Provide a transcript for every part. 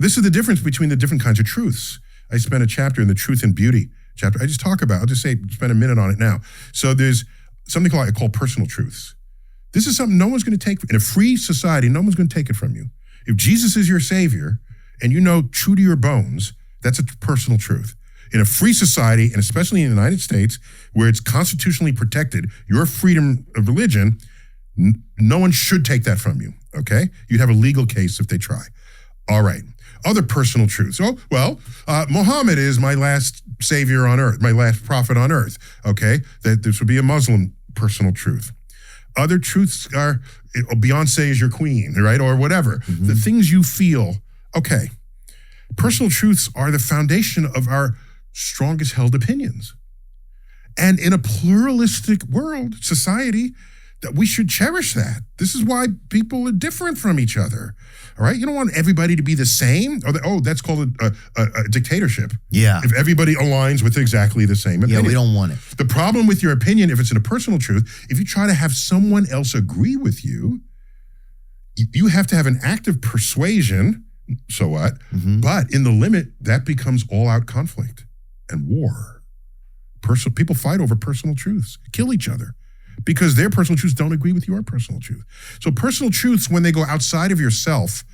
This is the difference between the different kinds of truths. I spent a chapter in the Truth and Beauty chapter. I just talk about, I'll just spend a minute on it now. So there's something I call personal truths. This is something no one's going to take. In a free society, no one's going to take it from you. If Jesus is your savior and you know true to your bones, that's a personal truth. In a free society, and especially in the United States, where it's constitutionally protected, your freedom of religion, no one should take that from you, okay? You'd have a legal case if they try. All right. Other personal truths. Oh, well, Muhammad is my last savior on earth, my last prophet on earth, okay? That this would be a Muslim personal truth. Other truths are, Beyonce is your queen, right? Or whatever. Mm-hmm. The things you feel, okay. Personal truths are the foundation of our strongest held opinions. And in a pluralistic world, society, that we should cherish that. This is why people are different from each other. All right, you don't want everybody to be the same. That's called a dictatorship. Yeah. If everybody aligns with exactly the same opinion. Yeah, we don't want it. The problem with your opinion, if it's in a personal truth, if you try to have someone else agree with you, you have to have an active persuasion. So what? Mm-hmm. But in the limit, that becomes all-out conflict and war. People fight over personal truths, kill each other, because their personal truths don't agree with your personal truth. So personal truths, when they go outside of yourself,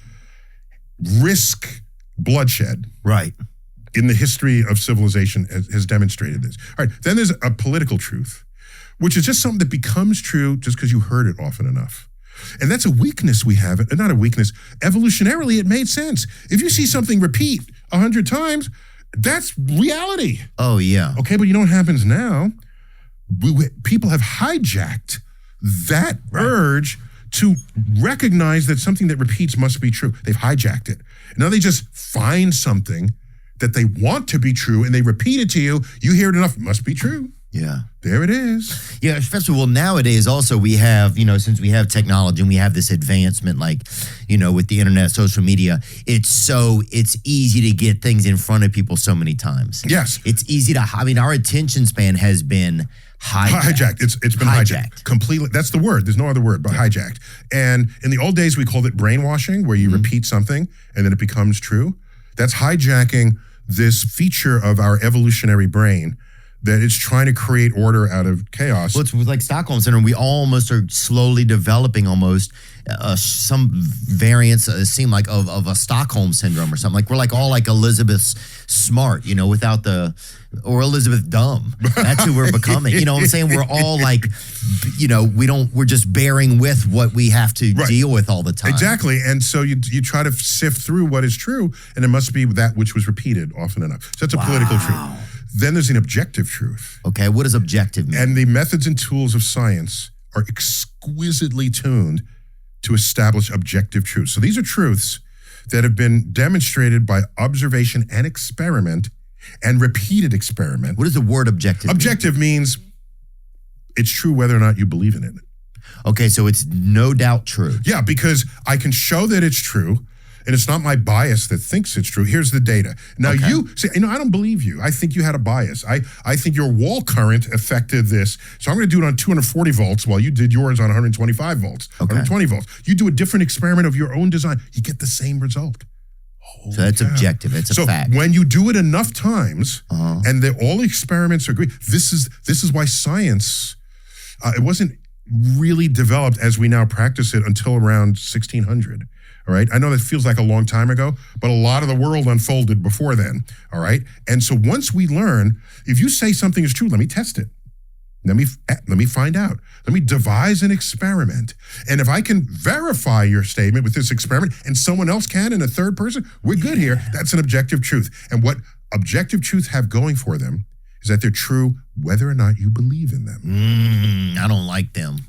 risk bloodshed. Right. In the history of civilization has demonstrated this. All right, then there's a political truth, which is just something that becomes true just because you heard it often enough. And that's a weakness we have, not a weakness. Evolutionarily, it made sense. If you see something repeat 100 times, that's reality. Oh, yeah. Okay, but you know what happens now? People have hijacked that urge to recognize that something that repeats must be true. They've hijacked it. Now they just find something that they want to be true and they repeat it to you. You hear it enough, it must be true. Yeah. There it is. Yeah, especially, well, nowadays also we have, since we have technology and we have this advancement, with the internet, social media, it's easy to get things in front of people so many times. Yes. It's easy to, our attention span has been hijacked. It's been hijacked. Completely. That's the word. There's no other word but hijacked. And in the old days, we called it brainwashing, where you repeat something and then it becomes true. That's hijacking this feature of our evolutionary brain that it's trying to create order out of chaos. Well, it's like Stockholm Syndrome. We almost are slowly developing almost some variants seem like of a Stockholm Syndrome or something. Like we're like all like Elizabeth Smart, without or Elizabeth Dumb. That's who we're becoming. You know what I'm saying? We're all like, we're just bearing with what we have to deal with all the time. Exactly. And so you try to sift through what is true, and it must be that which was repeated often enough. So that's a political truth. Then there's an objective truth. Okay, what does objective mean? And the methods and tools of science are exquisitely tuned to establish objective truths. So these are truths that have been demonstrated by observation and experiment and repeated experiment. What does the word objective Objective means it's true whether or not you believe in it. Okay, so it's no doubt true. Yeah, because I can show that it's true, and it's not my bias that thinks it's true. Here's the data. Now you say, I don't believe you. I think you had a bias. I think your wall current affected this. So I'm going to do it on 240 volts while you did yours on 125 volts, 120 volts. You do a different experiment of your own design. You get the same result. So that's objective. It's a fact. So when you do it enough times and all the experiments agree, this is why science, it wasn't really developed as we now practice it until around 1600. All right. I know that feels like a long time ago, but a lot of the world unfolded before then. All right. And so once we learn, if you say something is true, let me test it. Let me find out. Let me devise an experiment. And if I can verify your statement with this experiment and someone else can in a third person, we're good here. That's an objective truth. And what objective truths have going for them is that they're true whether or not you believe in them. I don't like them.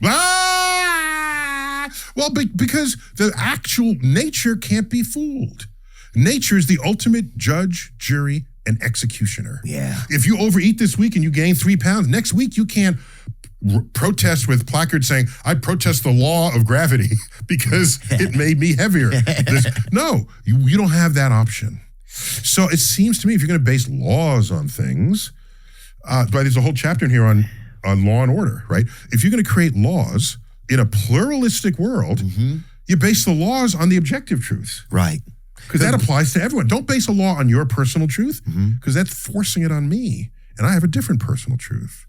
Well, because the actual nature can't be fooled. Nature is the ultimate judge, jury, and executioner. Yeah. If you overeat this week and you gain 3 pounds, next week you can't protest with placards saying, I protest the law of gravity because it made me heavier. No, you don't have that option. So it seems to me if you're going to base laws on things, but there's a whole chapter in here on law and order, right? If you're going to create laws in a pluralistic world, you base the laws on the objective truths. Right. Because that applies to everyone. Don't base a law on your personal truth, Mhm. because that's forcing it on me. And I have a different personal truth.